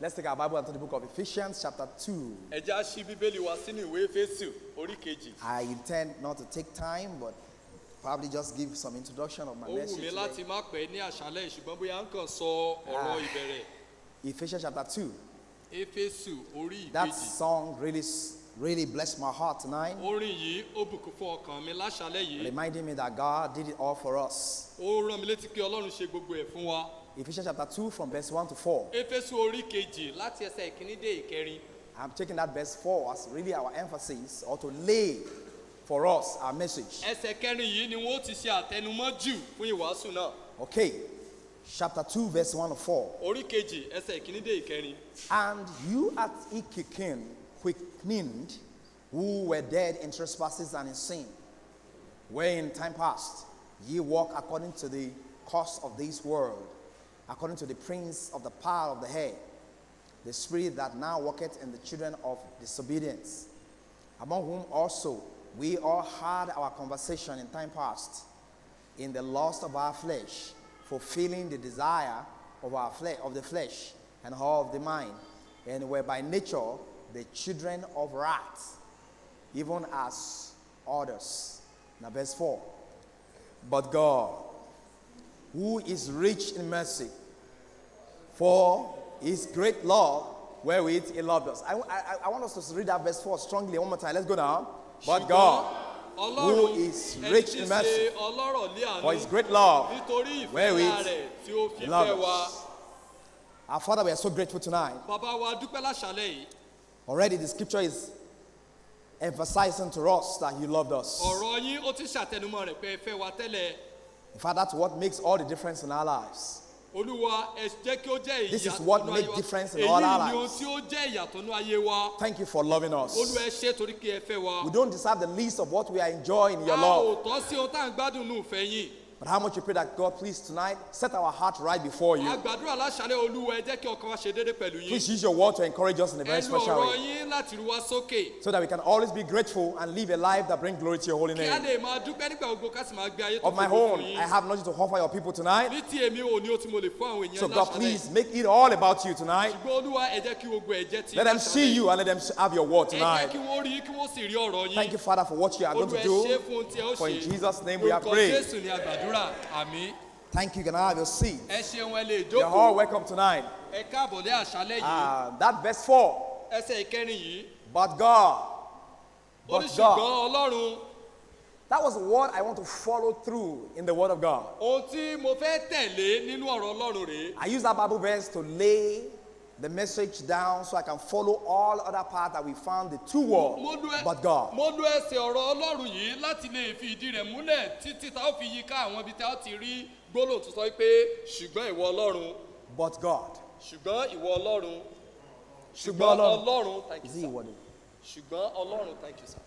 Let's take our Bible into the book of Ephesians chapter 2. I intend not to take time, but probably just give some introduction of my message today. Ephesians chapter 2. That song really blessed my heart tonight, reminding me that God did it all for us. Ephesians chapter 2 from verse 1 to 4. I'm taking that verse 4 as really our emphasis, or to lay for us our message. Okay, chapter 2 verse 1 to 4. And you at Ikikin quickened, who were dead in trespasses and in sin, where in time past ye walk according to the course of this world, according to the prince of the power of the air, the spirit that now worketh in the children of disobedience, among whom also we all had our conversation in time past, in the lust of our flesh, fulfilling the desire of our of the flesh and of the mind, and were by nature the children of wrath, even as others. Now verse 4. But God, who is rich in mercy, for his great love wherewith he loved us. I want us to read that verse 4 strongly one more time. Let's go now. But God, who is rich in mercy, for his great love wherewith he loved us. Our Father, we are so grateful tonight. Already the scripture is emphasizing to us that you loved us. In fact, that's what makes all the difference in our lives. This is what makes difference in all our lives. Thank you for loving us. We don't deserve the least of what we are enjoying in your love. But how much you pray that God, please tonight set our heart right before you. Please use your word to encourage us in a very special way, so that we can always be grateful and live a life that brings glory to your holy name. Of my own, I have nothing to offer your people tonight. So God, please make it all about you tonight. Let them see you and let them have your word tonight. Thank you, Father, for what you are going to do. For in Jesus' name we are praying. Thank you. Can I have your seat? You're all welcome tonight. That verse 4. But God. That was what I want to follow through in the Word of God. I use that Bible verse to lay the message down so I can follow all other parts that we found the two words, but God. But God. Is he what? Thank you, sir.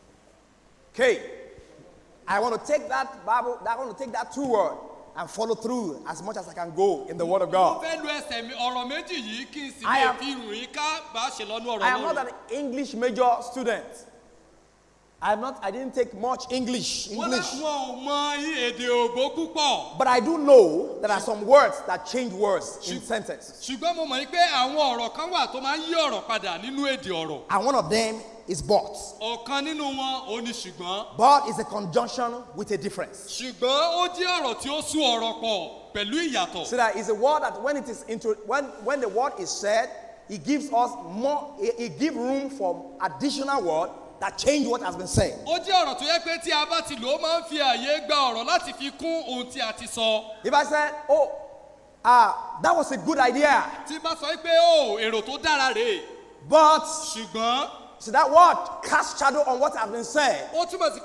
Okay. I want to take that Bible, I want to take that two words and follow through as much as I can go in the Word of God. I am not an English major student. I didn't take much English. But I do know there are some words that change words in sentences. And one of them is but. But is a conjunction with a difference. So that is a word that when it is when the word is said, it gives us more. It gives room for additional word that change what has been said. If I said, that was a good idea, but so that word casts shadow on what has been said. Because the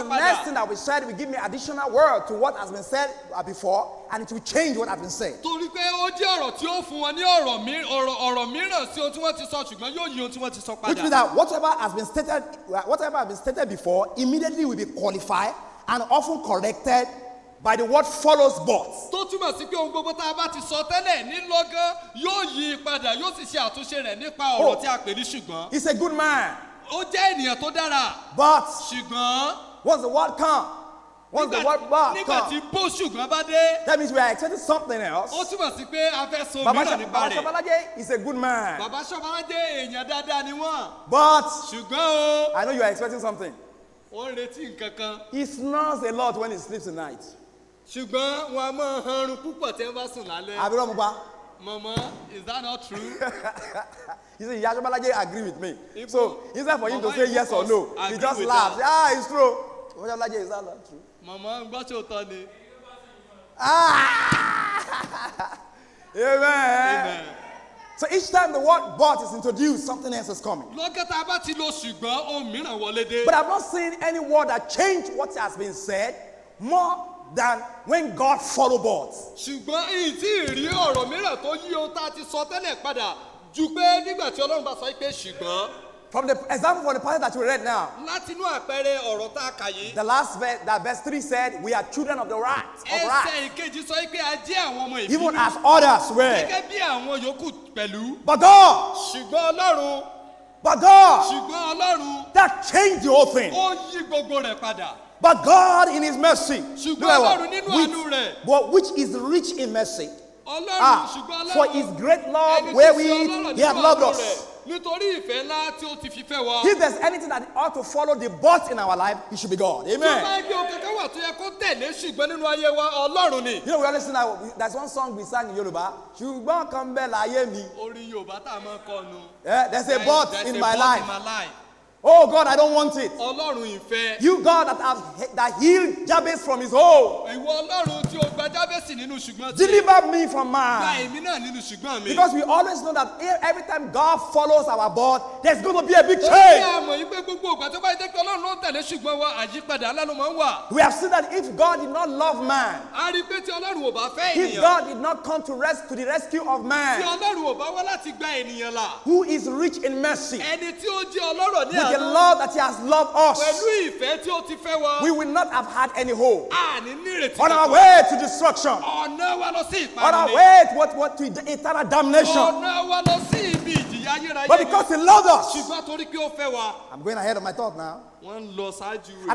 next thing that we said will give me additional word to what has been said before, and it will change what has been said. Which means that whatever has been stated before immediately will be qualified and often corrected by the word follows but. He's a good man. But once the word comes, Once the word but comes, that means we are expecting something else. Baba Shobalaje is a good man. But I know you are expecting something. He snores a lot when he sleeps at night. Mama, is that not true? He said, Yashobalaje agree with me. So instead for him to say yes or no, he just laughs. Ah, it's true. Yashobalaje, is that not true? Mama, Amen. Amen. So each time the word but is introduced, something else is coming. But I've not seen any word that changed what has been said more than when God followed but. From the example for the passage that we read now, the last verse, that verse 3 said, we are children of the wrath. Even as others were. But God, that changed the whole thing. But God in his mercy, which is rich in mercy, for his great love wherewith he hath loved us. If there's anything that ought to follow the but in our life, it should be God. Amen. You know, we always sing that there's one song we sang in Yoruba. There's a but in my life. Oh God, I don't want it. You God that healed Jabez from his hole. Deliver me from mine. Because we always know that every time God follows our board, there's going to be a big change. We have seen that if God did not love man, if God did not come to the rescue of man, who is rich in mercy, the love that he has loved us, we will not have had any hope. On our way to destruction, on our way to eternal damnation. But because he loved us, I'm going ahead of my thought now. And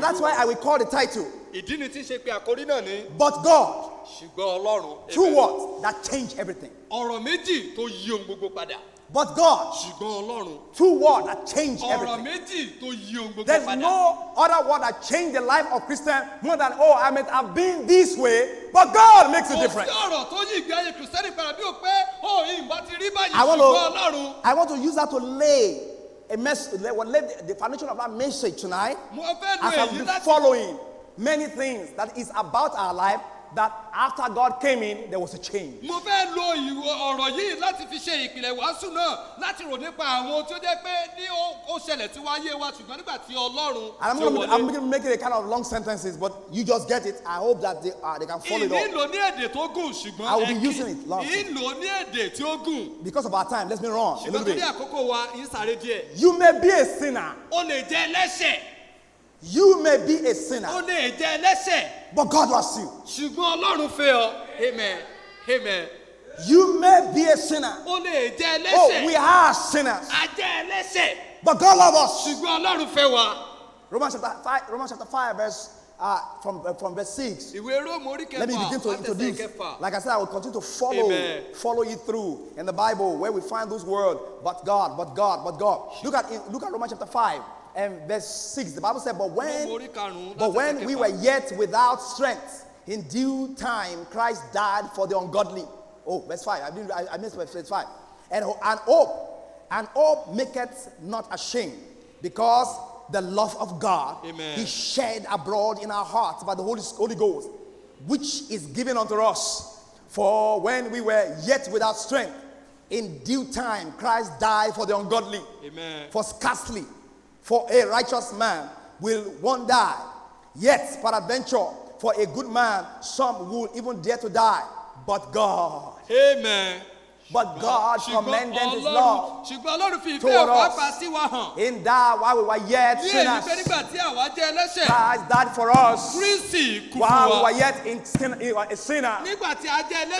that's why I will call the title, But God. Two words that change everything. But God, two words that change everything. There's no other word that changed the life of Christian more than, oh, I might have been this way, but God makes it different. I want to use that to lay a message, lay the foundation of that message tonight, as I'll be following many things that is about our life. That after God came in, there was a change. And I'm going to make it a kind of long sentences, but you just get it. I hope that they can follow it up. I will be using it long. Because of our time, let me run a little bit. You may be a sinner. You may be a sinner, but God loves you. Amen. Amen. You may be a sinner. Oh, we are sinners, but God loves us. Romans chapter 5, verse from verse 6. Let me begin to introduce. Like I said, I will continue to follow it through in the Bible where we find those words, but God, but God, but God. Look at Romans chapter 5. And verse 6, the Bible said, but when we were yet without strength, in due time Christ died for the ungodly. Oh, verse 5. I missed verse 5. And hope maketh not ashamed, because the love of God is shed abroad in our hearts by the Holy Ghost, which is given unto us. For when we were yet without strength, in due time Christ died for the ungodly. Amen. For scarcely for a righteous man will one die, yet peradventure for a good man some will even dare to die. But God, amen. But God commended his love toward us, in that while we were yet sinners, Christ died for us. While we were yet a sinner,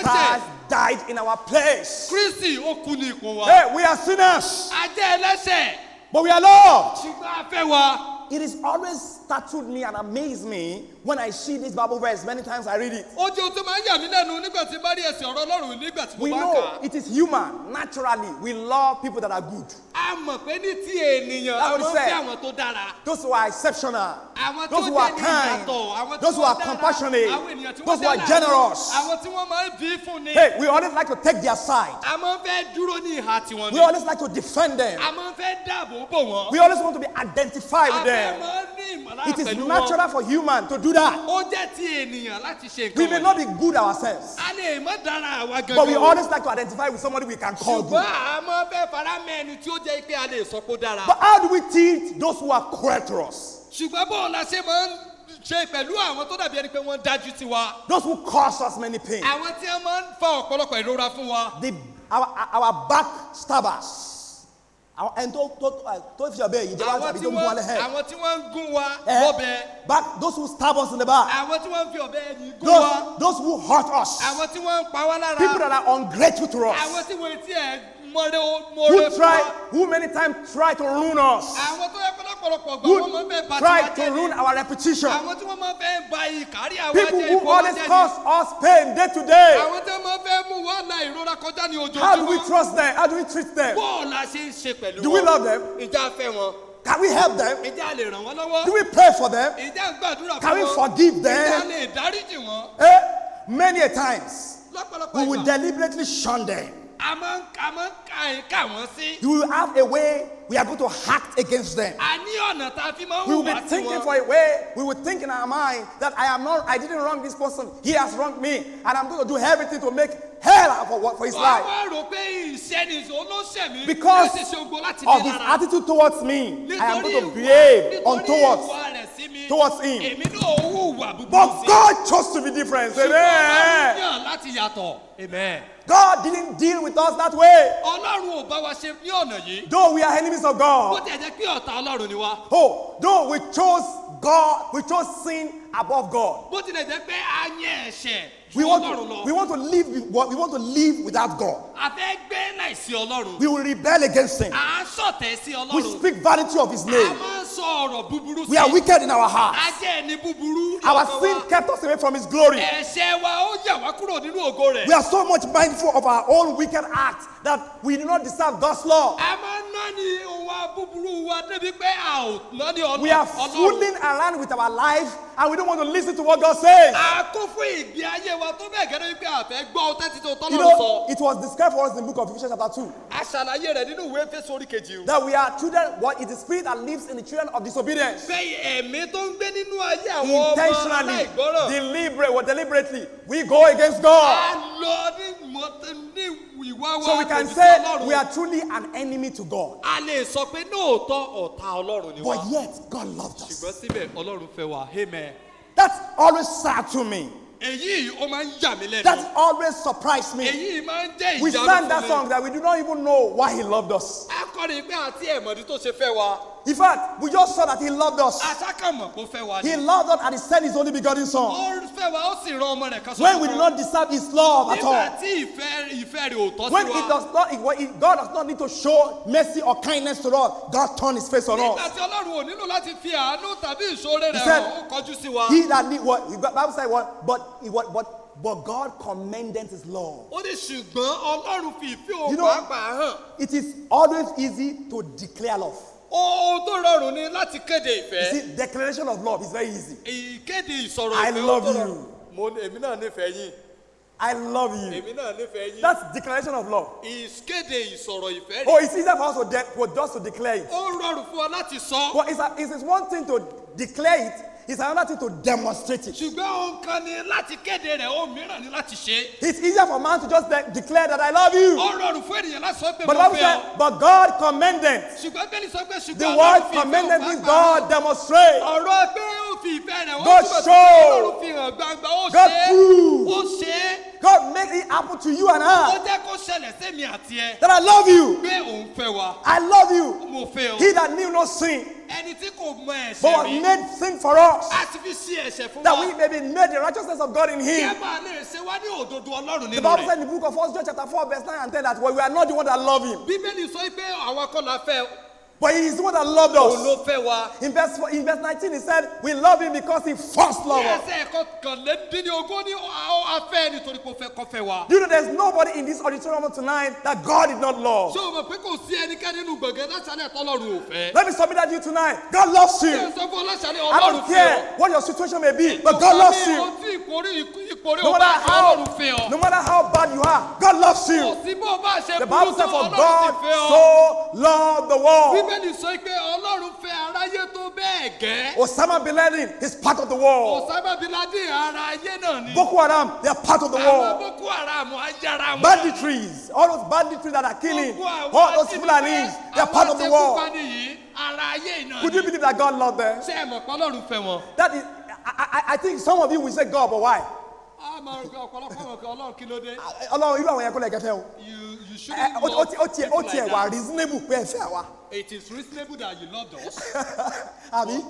Christ died in our place. Hey, we are sinners, but we are loved. It is always startled me and amazed me when I see this Bible verse many times I read it. Ó jẹ́ ohun tó máa ń yà mí lẹ́nu nígbà tí bá rí ẹsẹ̀ ọ̀rọ̀ Ọlọ́run nígbà tí mo We bá kà know á. it is human. Naturally, we love people that are good. A mọ̀ pé ní ti ènìyàn, That's what àwọn he said. fẹ́ àwọn tó dára. Those who are exceptional, Àwọn those tó who are jẹ́ ní kind, ìyàtọ̀, àwọn those tí who are wọ́n dára, compassionate, àwọn ènìyàn tí those wọ́n who are dára, generous. àwọn tí wọ́n máa ń bí fún ni. Hey, we always like to take their side. A máa ń fẹ́ dúró ní ìhà tiwọn We ni. always like to defend them. A máa ń fẹ́ dáàbò bò wọ́n. We always want to be identified A with fẹ́ them. máa ń ní ìmọ̀lára It is pẹ̀lú wọn. natural for human to do that. Ó jẹ́ ti ènìyàn láti ṣe We nǹkan may wọ̀nyí. not be good ourselves, A lè má dára àwa but we gangan. always like to identify with somebody we can call Ṣùgbọ́n good. a máa fẹ́ fara mẹ́ ẹni tí ó jẹ́ pé a lè sọ pé ó dára. But how do we teach those who are cruel to us? Ṣùgbọ́n bó la ṣe máa ń ṣe pẹ̀lú àwọn tó dàbí ẹni pé wọ́n dájú sí wa. Those who cause us many pain. Àwọn tí wọ́n máa ń fa ọ̀pọ̀lọpọ̀ ìrora fún wa. Our backstabbers. And to if you're bad, you don't Àwọn want tí to wọ́n ahead. àwọn tí wọ́n ń gún wa lọ́bẹ. Back, those who stab us in the back. Àwọn tí wọ́n ń fi ọ̀bẹ ẹ̀yìn gún wa. Those who hurt us. Àwọn tí wọ́n ń pa wá lára. People that are ungrateful to Àwọn us. tí wọ́n ti ẹ̀ mọ̀rẹ́ fún wa. Who many times try to ruin us. Àwọn tó yẹ kó lọ́pọ̀lọpọ̀ gbà wọ́n máa ń fẹ́ bá Try tiwa to jẹ́ ni. ruin our reputation. Àwọn tí wọ́n máa ń fẹ́ ba ìkárí àwọn People jẹ́ who ipò wa always jẹ́ ni. cause us pain day to day. Àwọn tí wọ́n máa ń fẹ́ mú wa la ìrora kọjá ní ojoojúmọ́. How do we trust them? How do we treat them? Bọ́ọ̀ la ṣe ń ṣe pẹ̀lú wọn. Do we love them? Ìjà fẹ́ wọn. Can we help them? Ìjà lè ràn wọ́n lọ́wọ́. Do we pray for them? Ìjà ń gbàdúrà fún wọn. Can we forgive Ìjà them? lè dáríjì wọn. Many a times, Lọ́pọ̀lọpọ̀ we will ìgbà. deliberately shun them. A máa ń kà wọ́n sí. You will have a way we are going to act against them. A ní ọ̀nà tá a fi máa ń We will be hùwà sí thinking wọn. for a way, we will think in our mind that I didn't wrong this person, he has wronged me, and I'm going to do everything to make hell for his life. Wọ́n rò pé ìṣẹ́ni olóṣèlú Because láti ṣe ogun láti of dé his lára. attitude towards me, I am going to Nítorí behave ìwà rẹ̀ sí mi, towards him. èmi náà hùwà búburú But sí. God chose to be different. Ṣùgbọ́n Ọlọ́run Amen. yàn láti yàtọ̀. Amen. God didn't deal with us that way. Ọlọ́run ò bá wa ṣe ní ọ̀nà yìí. Though we are enemies of Bó God. tiẹ̀ jẹ́ pé ọ̀tá Ọlọ́run ni wá. Though we chose God, we chose sin above God. Bó tilẹ̀ jẹ́ pé a yẹn ẹ̀ṣẹ̀ We ju want Ọlọ́run lọ. we want to live without God. A fẹ́ gbé láìsí Ọlọ́run. We will rebel against him. À ń ṣọ̀tẹ̀ sí We Ọlọ́run. speak vanity of his A name. máa ń sọ ọ̀rọ̀ búburú We are sí. wicked in our hearts. A jẹ́ ẹni búburú. ní Our ọkàn sin wa. kept us away from his glory. Ẹ̀ṣẹ̀ wa ó yà wá kúrò nínú ògo rẹ̀. We are so much mindful of our own wicked acts that we do not deserve God's law. A máa ń ná ní ohun búburú wa débi pé a ò ná ní We are Ọlọ́run. fooling around with our life and we don't want to listen to what God says. A kún fún ìgbé ayé wa tó bẹ́ẹ̀ gẹ́gẹ́ wípé a fẹ́ gbọ́ tẹ́tí tó You tọ́lọ́run know, sọ. it was described for us in the book of Ephesians chapter 2 A ṣàlàyé rẹ̀ nínú ìwé Éfésù orí kejì. that we are children, what is the spirit that lives in the children of disobedience. Pé ẹ̀mí tó ń gbé nínú ayé àwọn ọmọ Intentionally, aláìgbọ́ràn. deliberately, we go against God. A lọ ní ìwà wa So we can kò sí say Ọlọ́run. we are truly an enemy to God. A lè sọ pé lóòótọ́ ọ̀tá Ọlọ́run ni wá. But yet, God loved us. Ṣùgbọ́n síbẹ̀ Ọlọ́run fẹ́ wa. Amen. That's always sad to me. Èyí ó máa ń yà mí lẹ́nu. That always surprised me. Èyí máa ń jẹ́ We ìjánu sang fún that mi. song that we do not even know why he loved us. A kọrin pé àti ẹ̀mọ̀dí tó ṣe fẹ́ wa. In fact, we just saw that he loved us. Aṣákàmọ̀ kó fẹ́ wa ni. He loved us and he sent his only begotten son. Ó fẹ́ wa ó sì rán ọmọ rẹ̀ kan sọ́dọ̀ When we do not deserve his love at Nígbà all. tí ìfẹ́ rẹ̀ ò tọ́ When sí it wa. does not, God does not need to show mercy or kindness to us. God turned his face on Nígbà us. tí Ọlọ́run ò nílò láti fi àánú tàbí ìṣoore He rẹ̀ said, hàn, ó kọjú sí wa. He that need what the Bible said what, but God commended his love. Ó ní ṣùgbọ́n Ọlọ́run fi ìfẹ́ òun You know- pàápàá hàn. It is always easy to declare love. Ohun tó rọrùn ni láti kéde You ìfẹ́. see, declaration of love is very easy. Ìkéde ìsọ̀rọ̀ I ìfẹ́ ó love tó you. rọrùn. Èmi náà nífẹ̀ẹ́ yín. I love you. Èmi náà nífẹ̀ẹ́ yín. That's declaration of love. Ìkéde ìsọ̀rọ̀ ìfẹ́ Oh, rẹ̀. it's easier for us to just to declare it. Ó rọrùn fún ọ láti sọ. But it's one thing to declare it. It's another thing to demonstrate it. Ṣùgbọ́n ohun kan ni láti kéde rẹ̀, ohun mìíràn ni láti ṣe. It's easier for man to just declare that I love you. Ó rọrùn fún ènìyàn láti sọ pé But mo the Bible fẹ́ said, ọ. but God commended. Ṣùgbọ́n Bíbélì sọ pé ṣùgbọ́n The Ọlọ́run word fi ìfẹ́ commended òun means pàápàá God hàn. demonstrate. Ọ̀rọ̀ pé ó fi ìfẹ́ rẹ̀, ó God túbọ̀ sí show. Ọlọ́run fi hàn gbangba, ó God ṣe é. prove. Ó ṣe é. God make it happen to you and Ó I jẹ́ kó ṣẹlẹ̀ sẹ́mi àti ẹ. that I love you. Pé òun fẹ́ wa. I love you. Mo fẹ́ ọ. He that knew no sin, Ẹni tí kò mọ but ẹ̀ṣẹ̀ was rí. made sin for us, A ti fi sí ẹ̀ṣẹ̀ fún that wa. we may be made the righteousness of God in Kí ẹ him. máa lè ṣe wá ní òdodo Ọlọ́run The nínú Bible rẹ̀. said in the book of 1 John chapter 4 verse 9 and 10 that we are not the one that love him. Bíbélì sọ pé àwọn kan la fẹ́. But he is the one that loved òun ló us. fẹ́ wa. In verse 19, he said, we love him because he first ní loved us. ẹsẹ̀ kọkànlélógún ní afẹ́ nítorí kò fẹ́ wa. Do you know there's nobody in this auditorium tonight that God did not love? ṣé o mọ̀ pé kò sí ẹnikẹ́ni nínú gbọ̀ngàn láṣálẹ̀ tọ́lọ́run ò fẹ́. Let me submit that to you tonight. God loves you. ṣé o sọ fún ọlọ́ṣálẹ̀ I ọlọ́run don't fẹ́ ọ. care what your situation may be, but God loves you. No matter how bad you are, God loves you. The Bible says, for God so loved the world. Bíbélì sọ pé Ọlọ́run fẹ́ aráyé tó bẹ́ẹ̀ gẹ́. Osama bin Laden is part of the world. Osama bin Laden ara ayé náà ni. Boko Haram, they are part of the Àwọn world. Boko Haram ajára wọn. Banditries, all those banditries that are killing, all those Fulanis, they are part of the world. Could you believe that God loved them? Ṣé ẹ mọ̀ pé Ọlọ́run fẹ́ wọn? That is, I think some of you will say God, but why? A máa rò pé ọ̀pọ̀lọpọ̀ àwọn kan Ọlọ́run kí ló dé? Ọlọ́run irú àwọn yẹn kó lè kẹfẹ́ o. You shouldn't love people Ó tiẹ̀ like wà that. reasonable pé ẹ fẹ́ àwa. It is reasonable that you loved us. Àbí?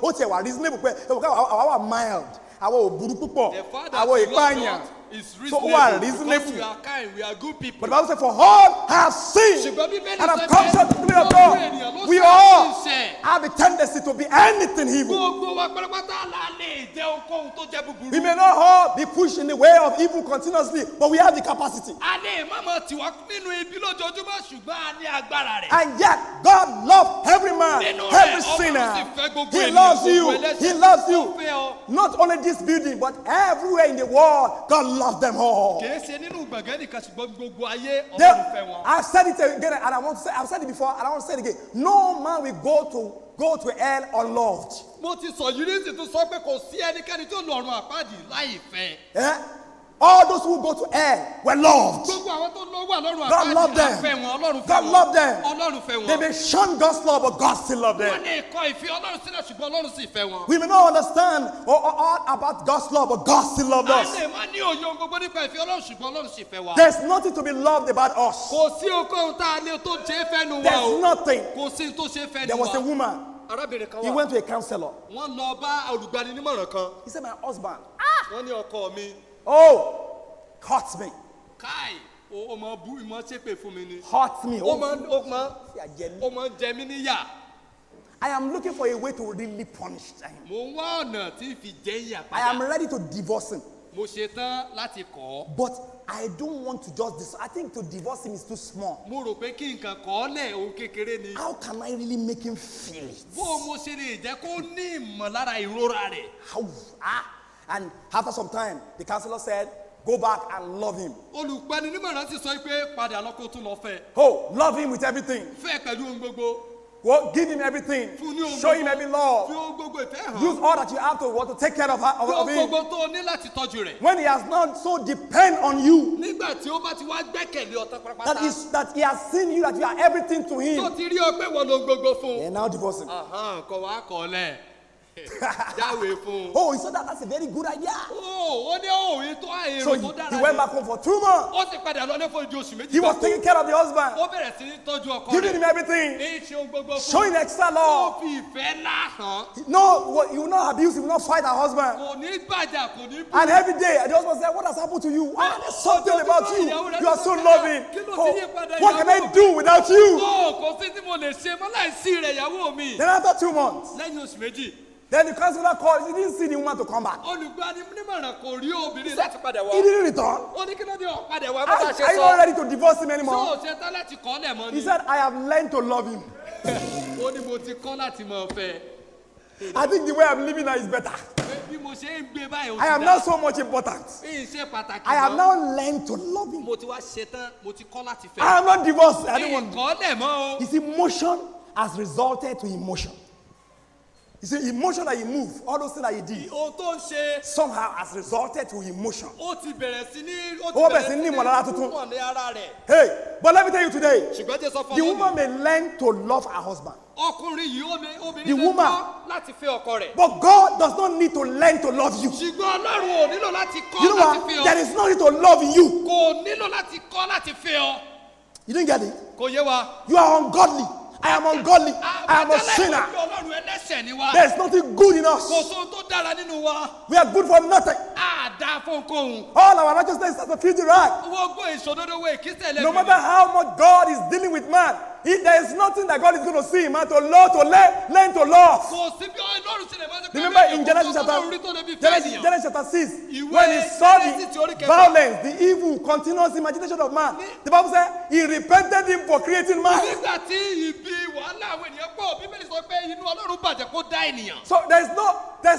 Ó tiẹ̀ wà reasonable pé àwa wà mild, àwa ò burú púpọ̀, The fact àwa that you ìpààyàn. loved us is So reasonable who are because reasonable? we are kind, we are good people. But the Bible says, for all have sinned Ṣùgbọ́n Bíbélì and have sọ come pé short of the glory of gbogbo ènìyàn ló God. We ṣẹ̀ all sí iṣẹ́. have a tendency to be anything evil. Gbogbo wa pátápátá la lè jẹ́ ohunkóhun tó jẹ́ búburú. We may not all be pushed in the way of evil continuously, but we have the capacity. A lè má mọ̀ tiwa nínú ibi lójoojúmọ́ ṣùgbọ́n a ní agbára rẹ̀. And yet, God loves every man, Nínú every rẹ̀, Ọlọ́run sì sinner. fẹ́ gbogbo He ènìyàn, loves gbogbo you. ẹlẹ́ṣẹ̀. He loves Ó you. fẹ́ ọ. Not only this building, but everywhere in the world, God loves them all. Kìí ṣe nínú gbọ̀ngàn nìkan ṣùgbọ́n gbogbo ayé They- Ọlọ́run fẹ́ wọn. I've said it again, and I've said it before, and I want to say it again. No man will go to hell unloved. Mo ti sọ yìí ní ìsìn tó sọ pé kò sí ẹnikẹ́ni tó lọ ọ̀run àpáàdì láì fẹ́. Eh? All those who go to hell were loved. Gbogbo àwọn tó lọ wà lọ́run God loved àpáàdì them. fẹ́ wọn, Ọlọ́run fẹ́ God wọn. loved them. Ọlọ́run fẹ́ They wọn. may shun God's love, but God still loved Wọ́n them. lè kọ ìfẹ́ Ọlọ́run sílẹ̀ ṣùgbọ́n Ọlọ́run sì fẹ́ wọn. We may not understand all about God's love, but God still loved A us. lè má ní òye ohun gbogbo nípa ìfẹ́ Ọlọ́run ṣùgbọ́n Ọlọ́run sì fẹ́ wa. There's nothing to be loved about us. Kò sí ohunkóhun tá a lè tó ṣe é fẹ́ nu wa There's o. nothing. Kò sí tó ṣe é fẹ́ There nu was a wa. woman. Arábìnrin kan He wà. went to a counselor. Wọ́n lọ bá olùgbaninímọ̀ràn kan. He said, my husband, Wọ́n ní ọkọ mi. hurts me. Káì, ó máa bú ìmọ̀ ṣépè fún mi ni. Hurts me. Ó máa ń jẹ mí níyà. I am looking for a way to really punish him. Mo ń wá ọ̀nà tí ń fi jẹ́ ìyà I am padà. ready to divorce him. Mo ṣe tán láti kọ̀ ọ́. But I don't want to I think to divorce him is too small. Mo rò pé kí nǹkan kọ́ ọ́ lẹ̀ ohun kékeré ni. How can I really make him feel it? Bó mo ṣe lè jẹ́ kó ní ìmọ̀lára ìrora rẹ̀. How? And after some time, the counselor said, go back and love him. Olùgbaninímọ̀ràn sì sọ pé padà lọ kó tún lọ fẹ́. Love him with everything. Fẹ́ pẹ̀lú ohun gbogbo. Give him everything. Fún ní ohun Show him gbogbo. every Fi love. ohun gbogbo ìfẹ́ hàn. Use all that you have to take care of Ohun him. gbogbo tó o ní láti tọ́jú rẹ̀. When he has not so depend on you, Nígbà tí ó bá ti wá gbẹ́kẹ̀lé ọ̀tá pátápátá. that he has seen you, that you are everything to Tó him, ti rí ọgbẹ́ wọn ló gbogbo fún. then now divorce him. Kọ̀ wá kọ̀ lẹ̀. Jáwèé fún un. He said that's a very good idea. Ó ní òòyìn tó àìrò So tó dára he went back home for 2 months. Ó sì padà lọlé fún ojú oṣù méjì. He was taking care of the husband, Ó bẹ̀rẹ̀ sí ní tọ́jú ọkọ giving rẹ̀. him everything, Ní ṣe ohun gbogbo fún. showing extra Ó love. fi ìfẹ́ láhàn. No, he will not abuse, he will not fight her husband. Kò ní gbàjà, kò ní bú. And every day, the husband said, what has happened to you? There's something about you. You are so loving. What can I do without you? Kò sí tí mo lè ṣe mọ́ láìsí rẹ̀ ìyàwó mi. Then after 2 months, Lẹ́yìn oṣù méjì. then the counselor called. He didn't see the woman to come back. Olùgbaninímọ̀ràn kò rí obìnrin láti padà wá. He didn't return. Ó ní kí ló dé ọ̀padà wá bá Are ṣe you not sọ. ready to divorce him Tó anymore? o ṣe tán láti kọ́ lẹ̀ mọ́ He ni. said, I have learned to love him. Ó ní mo ti kọ́ láti mọ̀ fẹ́. I think the way I'm living now is better. Bí mo ṣe ń gbé báyìí ó I am ti not dá. so much important. Bí iṣẹ́ pàtàkì I have mọ́. now learned to love him. Mo ti wá ṣe tán, mo ti kọ́ láti fẹ́. I am not divorced. I don't want. Kọ́ lẹ̀ mọ́ o. His emotion has resulted to emotion. You see, emotion that he moved, all those things that he did, Ohun tó ń ṣe. somehow has resulted to emotion. Ó ti bẹ̀rẹ̀ sí ní. Ó bẹ̀rẹ̀ sí ní ìmọ̀lára tuntun. mọ̀ ní ara rẹ̀. Hey, but let me tell you today, Ṣùgbọ́n tí sọ fún the ọmọ woman may learn to love her husband, ọkùnrin yìí obìnrin The lè woman. kọ́ láti fẹ́ ọkọ rẹ̀. but God does not need to learn to love you. Ṣùgbọ́n Ọlọ́run ò nílò láti kọ́ You know láti what? fẹ́ ọ. There is no need to love you. Kò nílò láti kọ́ láti fẹ́ ọ. You didn't get it? Kò yé wa. You are ungodly. I am ungodly. I am a sinner. Ọlọ́run ẹlẹ́ṣẹ̀ ni wa. There is nothing good in Kò us. sóhun tó dára nínú wa. We are good for nothing. Á dá fún kóhun. All our righteousness is as a filthy rag. Owó gbọ́ ìṣòdodo wo ìkísẹ̀ lẹ́gbẹ̀ẹ́. No matter how much God is dealing with man, there is nothing that God is going to see in man to love, to learn to love. kò sí bí Ọlọ́run ṣe lè máa ṣe pé Remember in Genesis chapter 6, when he saw the violence, the evil, continuous imagination of man, the Bible says he repented him for creating man. nígbà tí ibi wàhálà àwọn ènìyàn pọ̀ Bíbélì sọ pé inú Ọlọ́run bàjẹ́ kó dá ènìyàn. So there's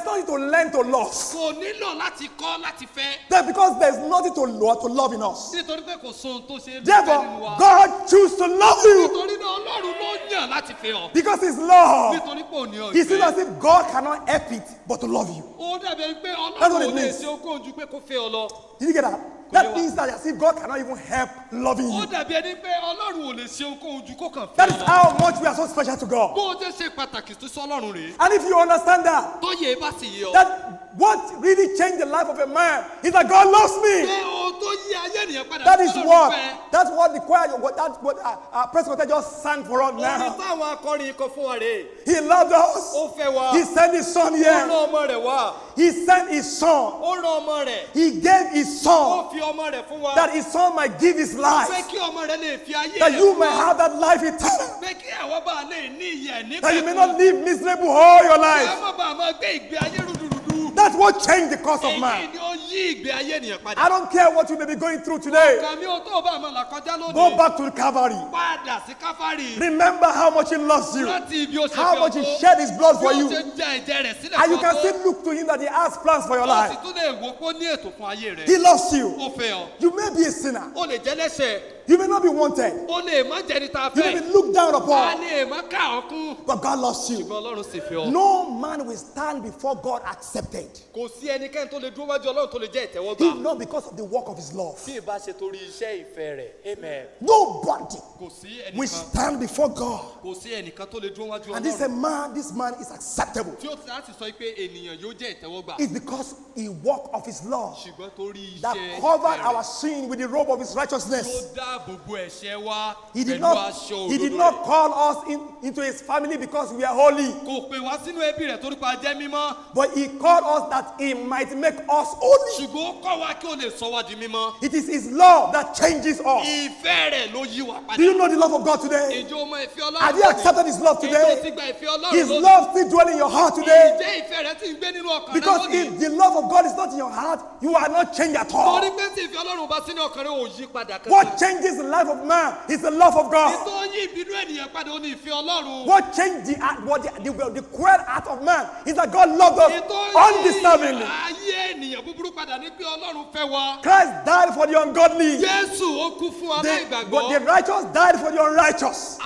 nothing to learn to love. kò nílò láti kọ́ láti fẹ́. That's because there's nothing to love in us. nítorí pé kò sóhun tó ṣe é lò nínú Therefore, wa. God choose to love you nítorí náà Ọlọ́run ló yàn láti fẹ́ ọ. because His love. nítorí pé òní ọ̀ It seems ìfẹ́. as if God cannot help it but to love you. ó dàbí ẹni pé That's what Ọlọ́run it ò lè means. ṣe okòó ju pé kó fẹ́ ọ lọ. Did you get that? That means that as if God cannot even help loving ó you. dàbí ẹni pé Ọlọ́run ò lè ṣe okòó ju kó kàn That fẹ́ is ọ lọ. how much we are so special to God. bó o jẹ́ ṣe pàtàkì tó sọ Ọlọ́run rèé. And if you understand that, tó yẹ bá sì yé ọ. that what really changed the life of a man is that God loves me. pé ohun tó yí ayé ènìyàn padà That sí is Ọlọ́run what. fẹ́. That's what the choir, what Presbyterian just sang for us orin now. táwọn akọrin kọ fún wa rèé. He loved us. ó fẹ́ wa. He sent His Son ó here. rán ọmọ rẹ̀ wá. He sent His Son. ó rán ọmọ rẹ̀. He gave His Son ó fi ọmọ rẹ̀ fún wa. that His Son might give His pé life, kí ọmọ rẹ̀ lè fi ayé that rẹ̀ you fún may wa. have that life eternal, pé kí àwọn bá lè ní ìyè nípẹ̀kun. that you may not live miserable all your kí life. àwọn bá máa gbé ìgbé ayé rúdurùdu. That's what changed the course of èyí man. ni ó yí ìgbé ayé ènìyàn padà. I don't care what you may be going through today. kàmí o tó bá àmọ́ là kọjá Go lónìí. back to the Calvary. padà sí káfárì. Remember how much He loves you, láti ibi ó ṣe how fi much He ọkọ. shed His blood for bí ó you, ṣe jẹ ẹ̀jẹ̀ rẹ̀ sílẹ̀ and you fún can ọkọ. still look to Him that He has plans for your ó sì life. tún lè wò pé ó ní ètò fún ayé rẹ̀. He loves you. ó fẹ́ ọ. You may be a sinner. ó lè jẹ́ lẹ́sẹ̀. You may not be wanted. ó lè má jẹ́ni tá a You may fẹ́. be looked down a upon, lè má ká ọ kún. but God loves you. ṣùgbọ́n Ọlọ́run sì fẹ́ ọ. No man will stand before God accepted, kò sí ẹnikẹ́ni tó lè dúró wájú Ọlọ́run tó lè jẹ́ if ìtẹ́wọ́gbà. not because of the work of His love. tí ì bá ṣe torí iṣẹ́ ìfẹ́ rẹ̀. amen. Nobody kò sí will ẹnìkan. stand before God kò sí ẹnìkan tó lè dúró wájú and this Ọlọ́run. this man is acceptable. tí ó ti láti sọ pé ènìyàn yóò jẹ́ ìtẹ́wọ́gbà. It's because He worked of His love ṣùgbọ́n torí that iṣẹ́ covered ìfẹ́ our rẹ̀. sin with the robe of His tó righteousness. dáàbò bo ẹ̀ṣẹ̀ wa He did pẹ̀lú aṣọ He did òdodo not rẹ̀. call us into His family because we are holy, kò pè wá sínú ẹbí rẹ̀ torí pa jẹ́ mímọ́. but He called us that He might make us holy. ṣùgbọ́n ó kọ́ wa kí ó lè sọ wá di mímọ́. It is His love that changes us. ìfẹ́ rẹ̀ ló yí wa padà. Do you know the love of God today? ìjọ ọmọ ìfẹ́ Ọlọ́run. Have you accepted His love ìjọ ti today? gba ìfẹ́ Ọlọ́run His lónìí. love still dwelling in your heart today. ìjẹ́ ìfẹ́ rẹ̀ ti ń gbé nínú ọkàn rẹ̀ Because lónìí. if the love of God is not in your heart, you are not changed at all. torí pé tí ìfẹ́ Ọlọ́run bá sínú ọkàn rẹ̀ ò yí padà kankan. What changes the life of man is the love of God. tó yí ìbínú ènìyàn padà ó ní ìfẹ́ Ọlọ́run. What changed the cruel heart of man is that God loved us tó yí undeservingly. ayé ènìyàn búburú padà ní pé Ọlọ́run fẹ́ wa. Christ died for the ungodly. Jésù ó kú fún aláìgbàgbọ́. The righteous died for the unrighteous.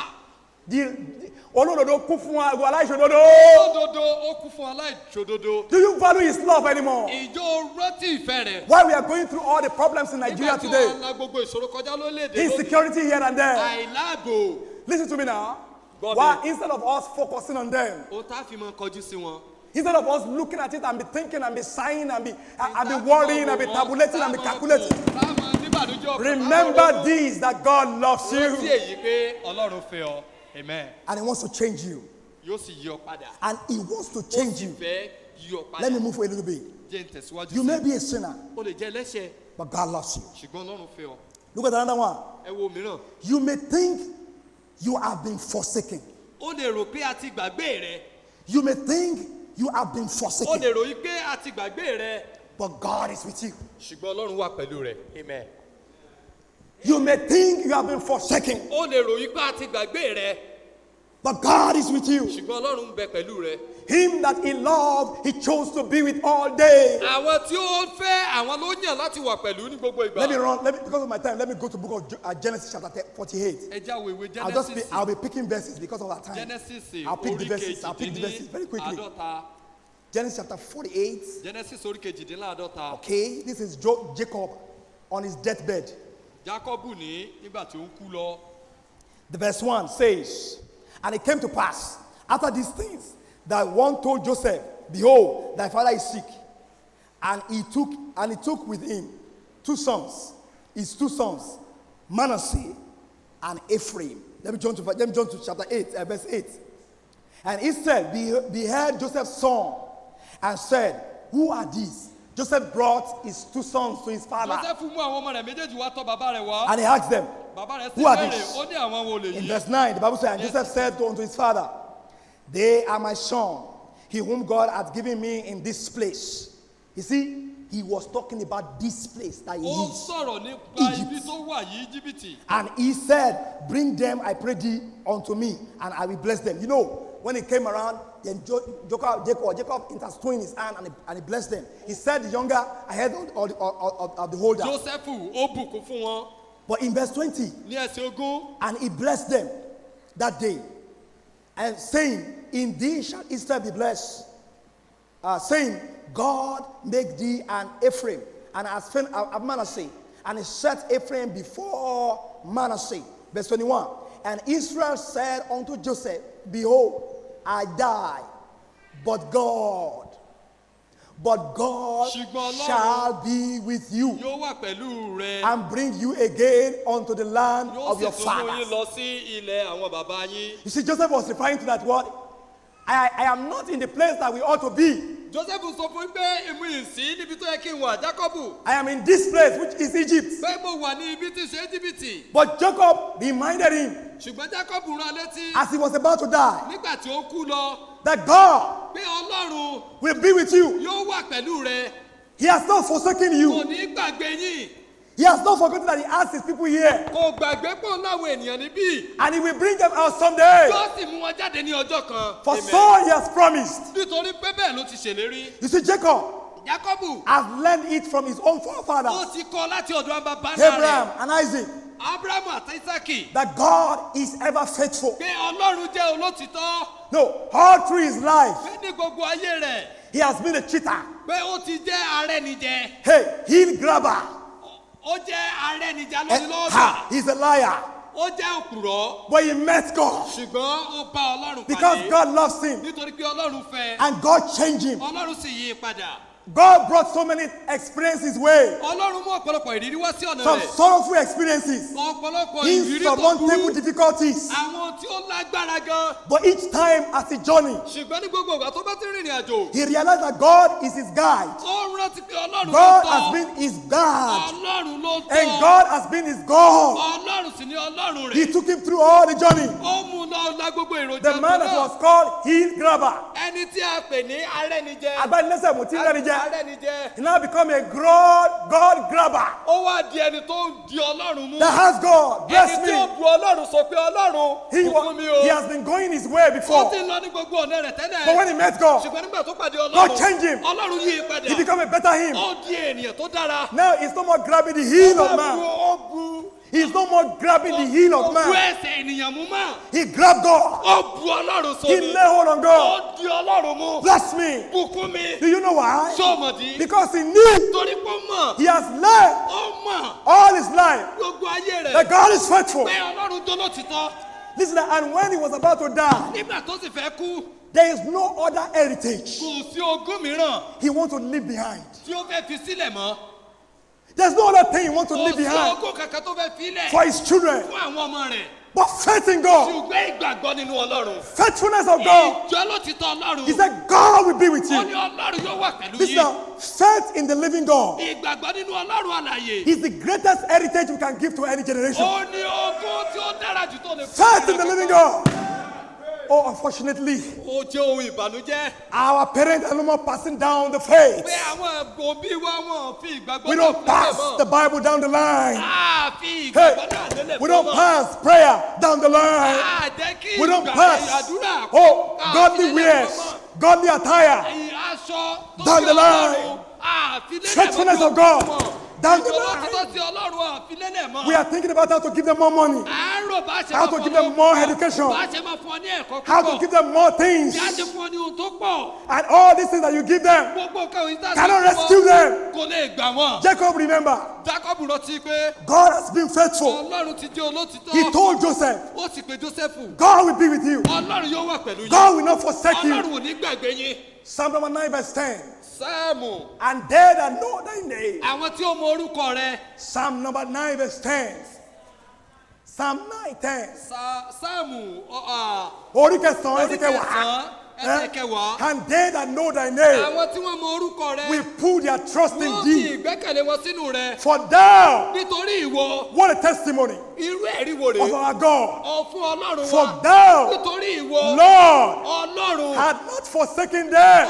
Olódodo kú fún aláìṣòdodo. òdodo ó kú fún aláìṣòdodo. Do you value His love anymore? ìjọ rántí ìfẹ́ rẹ̀. Why we are going through all the problems in Nigeria nígbà tí today? wọ́n la gbogbo ìṣòro kọjá lórílẹ̀‐èdè lónìí. Insecurity here and there. àìláàbò. Listen to me now. Gbọ́ mi. Why instead of us focusing on them, ohun tá a fi máa kọjú sí wọn. instead of us looking at it and be thinking and be sighing and be worrying and be tabulating and be calculating, remember this, that God loves rántí you èyí pé Ọlọ́run fẹ́ ọ. amen. and He wants to change you. yóò sì yí ọ padà. And He wants to change you. fẹ́ yí ọ padà. Let me move for a little bit. jẹ́ n tẹ̀síwájú You sí. may be a sinner, o lè jẹ́ ẹlẹ́ṣẹ̀ but God loves you. ṣùgbọ́n Ọlọ́run fẹ́ ọ. Look at another one. ẹ wo mìíràn. You may think you have been forsaken. o lè rò pé a ti gbàgbé rẹ. You may think you have been o forsaken, lè rò yí pé a ti gbàgbé rẹ. but God is with you. ṣùgbọ́n Ọlọ́run wà pẹ̀lú rẹ. amen. You may think you have been forsaken, o lè rò yí pé a ti gbàgbé rẹ. but God is with you. ṣùgbọ́n Ọlọ́run ń bẹ pẹ̀lú rẹ. Him that He loved, He chose to be with all day. àwọn tí ó fẹ́ àwọn ló yàn láti wà pẹ̀lú ní gbogbo ìgbà. Because of my time, let me go to book of Genesis chapter 48. ẹ já wo ìwé I'll be picking verses because of our time. Genesis I'll pick the orí verses. I'll pick the verses very quickly. kejìdínláàdọ́ta. Genesis chapter 48. Genesis orí kejìdínláàdọ́ta. Okay, this is Jacob on his deathbed. Jákọ́bù ní nígbà tí ó ń kú lọ. The verse 1 says, and it came to pass after these things that one told Joseph, behold, thy father is sick. And he took with him his two sons, Manasseh and Ephraim. Let me jump to chapter 8, verse 8. And Israel beheld Joseph's son and said, who are these? Joseph brought his two sons to his father. Joseph mú àwọn ọmọ rẹ̀ méjèèjì wá tọ̀ bàbá rẹ̀ wá. And he asked them, bàbá rẹ̀ sì Who are béèrè these? ó ní àwọn wo lè In yí. verse 9, the Bible says, and Joseph said unto his father, they are my son, he whom God hath given me in this place. You see, he was talking about this place that he ó is. sọ̀rọ̀ nípa Egypt. ibi tó wà yìí Íjíbítì. And he said, bring them, I pray thee, unto me, and I will bless them. You know, when he came around, then Jacob intertwined his hand and he blessed them. He said, the younger ahead of the holder. Jósẹ́fù ó bùkún fún wọn But in verse 20, ní ẹsẹ̀ ogún. and he blessed them that day, and saying, in thee shall Israel be blessed. Saying, God make thee an Ephraim, and as Manasseh, and he set Ephraim before Manasseh. Verse 21, and Israel said unto Joseph, behold, I die, but God shall be with you Yóò wà pẹ̀lú rẹ. and bring you again unto the land Yóò of sì your tún mú yín fathers. lọ sí ilẹ̀ àwọn bàbá yín. You see, Joseph was referring to that word. I am not in the place that we ought to be. Jósẹ́fù sọ fún pé èmi ìsí níbi tó yẹ kí n wà Jákọ́bù. I am in this place, which is Egypt. Pé mo wà ní ibi tí ṣe Íjíbítì. But Jacob reminded him Ṣùgbọ́n Jákọ́bù rán létí as he was about to die nígbà tí ó kú lọ that God pé Ọlọ́run will be with you. yóò wà pẹ̀lú rẹ. He has not forsaken Kò you. ní gbàgbé yín. He has not forgotten that he has his people here. Kò gbàgbé pọ̀ láwọn ènìyàn níbí. And he will bring them out someday. Yóò sì mú wọn jáde ní ọjọ́ kan. For Amen. so he has promised. Nítorí pé bẹ́ẹ̀ ló ti ṣèlérí. You see, Jacob Jákọ́bù has learned it from his own ó forefathers, ti kọ́ láti ọ̀dọ̀ àwọn bàbá ńlá Abraham rẹ̀. and Isaac, Ábúráhámù àti Ísákì. that God is ever faithful. Pé Ọlọ́run jẹ́ olótìtọ́. No, all through his life, Pé ní gbogbo ayé rẹ̀. he has been a cheater. Pé ó ti jẹ́ arẹ́nijẹ. Hey, heel grabber. Ó jẹ́ arẹ́nijẹ Eh, lórí ha, lọ́ọ̀dà. he's a liar. Ó jẹ́ òpùrọ́. But he met God Ṣùgbọ́n ó bá Ọlọ́run because pàdé. God loves him Nítorí pé Ọlọ́run fẹ́. and God changed him. Ọlọ́run sì yí i padà. God brought so many experiences way, Ọlọ́run mú ọ̀pọ̀lọpọ̀ ìrírí wá sí ọ̀nà some rẹ̀. sorrowful experiences, Ọ̀pọ̀lọpọ̀ ìrírí tó insurmountable burú. difficulties. Àwọn tí ó lágbára gan. But each time as he journeyed, Ṣùgbọ́n ní gbogbo ìgbà tó bá ti rìnrìn àjò. he realized that God is his guide. Ó rántí pé Ọlọ́run ló God tọ́. has been his guide, Ọlọ́run ló tọ́. and God has been his God. Ọlọ́run sì ni Ọlọ́run He rẹ̀. took him through all the journey. Ó mú un lọ la gbogbo èròjà The man that náà. was called heel grabber, Ẹni tí a pè ní arẹ́nijẹ. agbanilẹ́sẹ̀ mùtí rẹ́nijẹ́, Arẹ́nijẹ. he now become a God grabber Ó wá di ẹni tó ń di Ọlọ́run mú. that has God. Bless Ẹni tí ó me. bu Ọlọ́run sọ pé Ọlọ́run bùkún mi o. He has been going his way Ó before, ti lọ ní gbogbo ọ̀nà rẹ̀ tẹ́lẹ̀. but when he met God, Ṣùgbọ́n nígbà tó pàdé God Ọlọ́run. changed him. Ọlọ́run yí i padà. He become a better him. Ó di ènìyàn tó dára. Now he's no more grabbing the heel of man. Ó bu He's no more grabbing the heel of bu man. ẹsẹ̀ ènìyàn mú mọ́. He grabbed God. Ó bu Ọlọ́run He sórí. lay hold on God. Ó di Ọlọ́run mú. Bless me. Bùkún mi. Do you know why? Sọ́ọ̀mọ̀dí. Because he knew Torí pé ó mọ̀. he has learned Ó mọ̀. all his life Gbogbo ayé rẹ̀. that God is faithful. Pé Ọlọ́run tó lótìtọ́. Listen, and when he was about to die, Nígbà tó sì fẹ́ kú. there is no other heritage Kò sí ogún mìíràn he wants to leave behind. tí ó fẹ́ fi sílẹ̀ mọ́. There's no other thing he wants to Kò leave sí behind ogún kankan tó fẹ́ fi lẹ̀ for his children. fún àwọn ọmọ rẹ̀. But faith in God, Ṣùgbọ́n ìgbàgbọ́ nínú Ọlọ́run. faithfulness of God. Ìjọ lótìtọ́ Ọlọ́run. He said, God will be with Ó ní you. Ọlọ́run yóò wà pẹ̀lú Listen, yín. now, faith in the living God Ìgbàgbọ́ nínú Ọlọ́run àlàyé. is the greatest heritage we can give to any generation. Ó ní ogún tí ó dára jù tó lè fún Faith in the living God. Oh, unfortunately, Ó jẹ́ ohun ìbànújẹ́. our parents are no more passing down the faith. Pé àwọn òbí wa wọn fi ìgbàgbọ́ We náà don't lélẹ̀ pass mọ́. the Bible down the line. A fi Hey, ìgbàgbọ́ náà lélẹ̀ we fún don't wọn. pass prayer down the line. A jẹ́ kí We don't ìgbà pass, àdúrà oh, a godly fi lélẹ̀ wears, fún wọn. godly attire, Aṣọ tó Down fi the line. Ọlọ́run a fi lélẹ̀ faithfulness fún of God. wọn. Down the Ìjọba line. tó ti Ọlọ́run a fi lélẹ̀ mọ́. We are thinking about how to give them more money, À ń rò bá ṣe how máa to fún give ọ them more ní education, bá ṣe máa fún ọ ní ẹ̀kọ́ how to púpọ̀. give them more things. Bí a ṣe fún ọ ní ohun tó pọ̀. And all these things that you give them Gbogbo nǹkan òyìn tá a ṣe cannot fún rescue wọn them. kò lè gbà wọ́n. Jacob, remember, Jákọ́bù rántí pé God has been faithful. Ọlọ́run ti jẹ́ olótìtọ́. He told Joseph, Ó sì pé Jósẹ́fù. God will be with you. Ọlọ́run yóò wà pẹ̀lú yín. God will not forsake you. Ọlọ́run ò ní gbàgbé yín. Psalm number 9 verse 10. Sáàmù. And they that know thy name. Àwọn tí ó mọ orúkọ rẹ. Psalm number 9 verse 10. Psalm 9, 10. Sáàmù Orí kẹsàn-án ẹsẹ̀ orí kẹwàá. kẹsàn-án ẹsẹ̀ kẹwàá. And they that know thy name Àwọn tí wọ́n mọ orúkọ rẹ. will put their trust in Wọ́n thee. fi ìgbẹ́kẹ̀lé wọn sínú rẹ. For thou, Nítorí ìwọ. what a testimony Irú ẹ̀rí wo of rèé? our God. Fún Ọlọ́run For wa. thou, Nítorí ìwọ. Lord, Ọlọ́run. had not forsaken them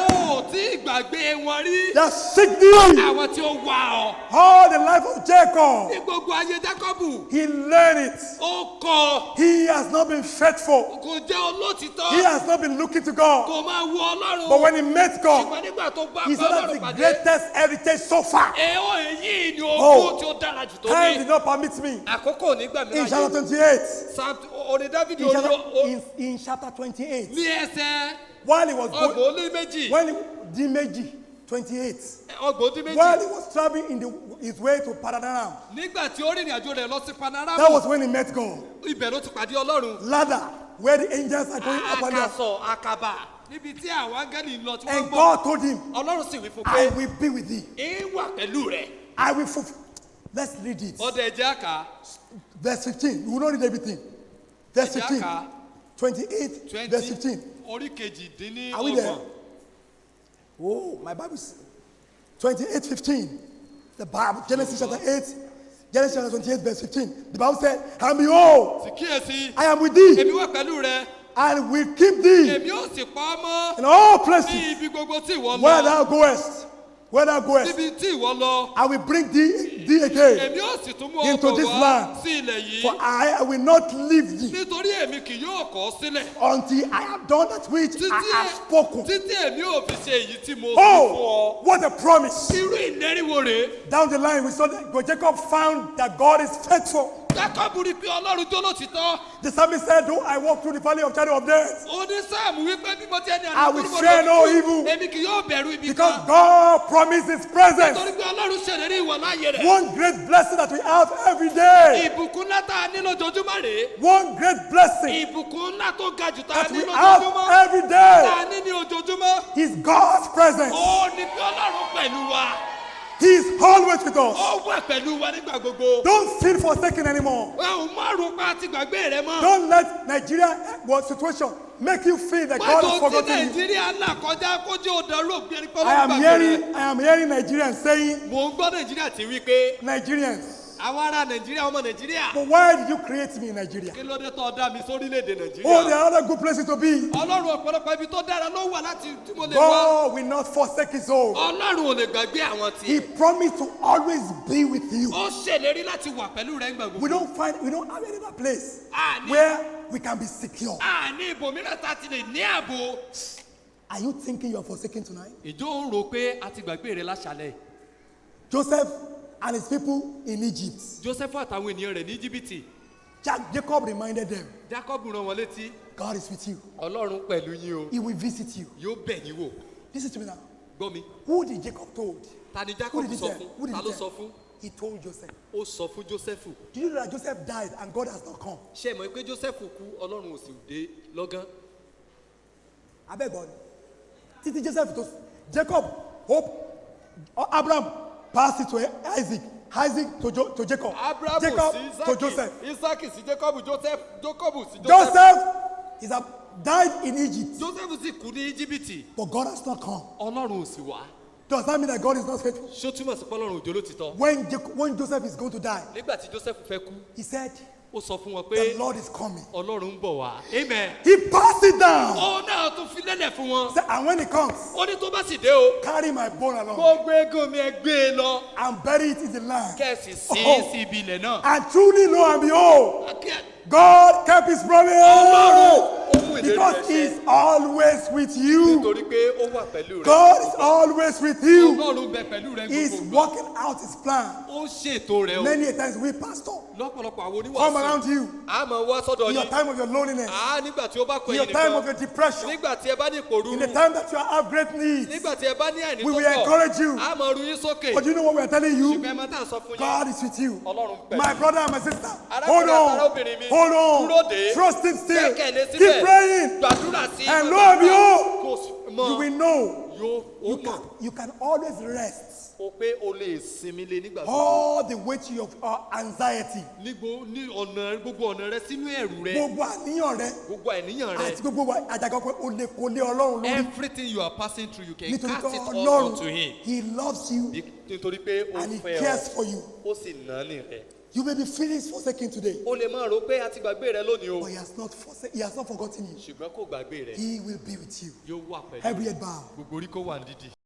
Tí ìgbàgbé wọn rí. that seek thee. Àwọn tí ó wà ọ́. All the life of Jacob, Ní gbogbo ayé Jákọ́bù. he learned it. Ó kọ́. He has not been faithful. Kò jẹ́ olótìtọ́. He has not been looking to God. Kò máa wo Ọlọ́run. But when he met God, Ṣùgbọ́n nígbà tó bá he said that's Ọlọ́run the pàdé. greatest heritage so far. Èyí ni Oh, ogún tí ó dára jù tó Time ní. did not permit me. Àkókò nígbà In mìíràn chapter yìí. 28, Orin Dáfídì in chapter 28, ní ẹsẹ̀ while he was ọgbọ̀n going, ó lé méjì. when he, Dimeji 28, Ọgbọ̀n ó dín while méjì. he was traveling his way to Padanaram, Nígbà tí ó rìnrìn àjò rẹ̀ lọ sí Panaramu. that was when he met God. Ibẹ̀ ló ti pàdé Ọlọ́run. Ladder, where the angels are going up and down. Àkàsọ̀ àkàbà níbi tí àwọn áńgẹ́lì ń lọ tí wọ́n And gbọ́. God told him, Ọlọ́run sì wí fún I pé will be with thee. wà pẹ̀lú rẹ̀. I will fulfill. Let's read it. Ọdẹ ẹ̀jẹ̀ àká. Verse 15. We will not read everything. Verse 15. Ẹ̀jẹ̀ àká. 28, verse 15. Orí kejì dín ní Are we there? ọgbọ̀n. Oh, my Bible is 28, 15. The Bible, Genesis chapter 8, Genesis chapter 28, verse 15. The Bible said, and behold, Sì kíyèsí. I am with thee, Èmi wà pẹ̀lú rẹ̀. and will keep thee Èmi ó sì pa ọ́ mọ́. in all Ní places ibi gbogbo tí ìwọ where lọ. thou goest. Where thou goest, Níbi tí ìwọ lọ. I will bring thee again. Èmi ó sì tún mú Into ọkọ̀ this wá land. sí ilẹ̀ yìí. For I will not leave thee Nítorí èmi kì yóò kọ̀ ọ́ sílẹ̀. until I have done that which I have spoken. Títí èmi ò fi ṣe èyí tí mo fi fún Oh, ọ. what a promise. Irú ìlérí wo rèé? Down the line, we saw that Jacob found that God is faithful. Jákọ́bù rí pé Ọlọ́run tó lótìtọ́. The psalmist said, though I walk through the valley of shadow of death, Onísáàmù wípé bí mo ti ẹni I will fear no evil. Èmi kì yóò bẹ̀rù ibi because kan. God promised his presence. Nítorí pé Ọlọ́run ṣèlérí ìwà láàyè rẹ̀. One great blessing that we have every day. Ìbùkún ńlá tá a ní lójoojúmọ́ rèé. One great blessing Ìbùkún ńlá tó ga jù tá a that ní we have lójoojúmọ́. every Tá day a ní ní ojoojúmọ́. is God's presence. Ó ní pé Ọlọ́run pẹ̀lú wa. He is always with us. Ó wà pẹ̀lú wa nígbà gbogbo. Don't feel forsaken anymore. Ẹ ò má rò pa àti gbàgbé rẹ mọ́. Don't let Nigeria situation make you feel that God has Pàtó tí forgotten you. Nàìjíríà là kọjá kójú òdàrú ògbéni pẹ̀lú I am gbàgbé rẹ. hearing Nigerians saying, Mò ń gbọ́ Nàìjíríà ti wí pé Nigerians, àwọn ará Nàìjíríà ọmọ Nàìjíríà. but why did you create me in Nigeria? Kí ló dé tó dá mi sórílẹ̀-èdè Oh, there Nàìjíríà? are other good places to be. Ọlọ́run ọ̀pọ̀lọpọ̀ ibi tó dára ló wà láti tí mo lè wá. God will not forsake his own. Ọlọ́run ò lè gbàgbé àwọn He tí. promised to always be with you. Ó ṣèlérí láti wà pẹ̀lú rẹ̀ ńgbà We gbogbo. don't have any other place Àní where we can be secure. àní ibòmíràn tá a ti lè ní ààbò. Are you thinking you are forsaken tonight? Ìjọ ń rò pé a ti gbàgbé rẹ̀ láṣálẹ̀. Joseph and his people in Egypt. Joseph àtàwọn ènìyàn rẹ̀ ní Íjíbítì. Jacob reminded them, Jacob rán wọn létí. God is with you. Ọlọ́run pẹ̀lú yín o. He will visit you. Yóò bẹ̀ yín wò. Listen to me now. Gbọ́ mi. Who did Jacob told? Ta ni Who Jacob did he sọ tell? fún? Who did Ta he ló tell? sọ fún? He told Joseph. Ó sọ fún Jósẹ́fù. Do you know that Joseph died and God has not come? Ṣé ẹ mọ̀ pé Jósẹ́fù kú Ọlọ́run ò sì dé lọ́gán? I beg God. Títí Joseph to Jacob Abraham passed it to Isaac. Isaac to Jacob. Abrahamu Jacob sí to Joseph. Isaki sí Jacob, Jacob sí Joseph. Joseph died in Egypt, Joseph sì kú ní Íjíbítì. but God has not come. Ọlọ́run ò sì wá. Does that mean that God is not faithful? Ṣó túmọ̀ sí pé Ọlọ́run òjò ló ti tọ́? When Joseph is going to die, Nígbà tí Joseph fẹ́ kú, he said, ó sọ fún wọn pé the Lord is coming. Ọlọ́run ń bọ̀ wá. Amen. He passed it down. Ó náà tún fi lélẹ̀ fún wọn. And when he comes, Ó ní tó bá sì dé o. carry my bone along Gbogbo eégún mi ẹ gbé e lọ. and bury it in the land. Kẹ̀sì sí Oh. sí ibi ilẹ̀ náà. And truly, lo and behold, Akẹ́- God kept his promise. Ọlọ́run ó mú ìlérí Because rẹ̀ he's ṣẹ. always with you. Nítorí pé ó wà pẹ̀lú rẹ̀. God is always with you. Ọlọ́run bẹ pẹ̀lú rẹ̀ He's gbogbo ìgbà. working out his plan. Ó ṣètò rẹ̀ o. Many a times we pastor Lọ́pọ̀lọpọ̀ àwọn come oníwàásù. around you A máa wá sọ́dọ̀ in your yín. time of your loneliness, Nígbà tí ó bá kọ in your ẹ̀yìn time of your nìkan. depression, Nígbà tí ẹ bá ní ìpòrúurú. in the time that you have great needs. Nígbà tí ẹ bá ní àìní We tó will pọ̀. encourage you. A máa ru yín sókè. But you know what we are telling you? Ṣùgbọ́n ẹ máa tà sọ fún yín. God is with you. Ọlọ́run pẹ̀lú. My brother and my sister, Arákùnrin hold àti on, arábìnrin mi. hold Dúró on, dè. trust him still, Gbẹ́kẹ̀lé síbẹ̀. keep praying, Gbàdúrà sí. and lo and behold, You will know. Yóò You can always rest. o pé o lè sinmi lé nígbà All the weight of anxiety. ní gbogbo ọ̀nà rẹ sínú ẹ̀rù rẹ. Gbogbo àníyàn rẹ. Gbogbo àìníyàn rẹ. Àti gbogbo àjàgà pé o lè kó lé Ọlọ́run lórí. Everything you are passing through you can Nítorí cast pé it all Ọlọ́run, onto him. he loves you Nítorí pé ó and he fẹ́ cares ọ for you. ó sì náání rẹ. You may be feeling forsaken today, O lè máa rò pé a ti gbàgbé rẹ lónìí o. but he has not forgotten you. Ṣùgbọ́n kò gbàgbé rẹ. He will be with you. Yóò wà pẹ̀lú. Every head bow. Gbogbo orí kó wà ní dídì.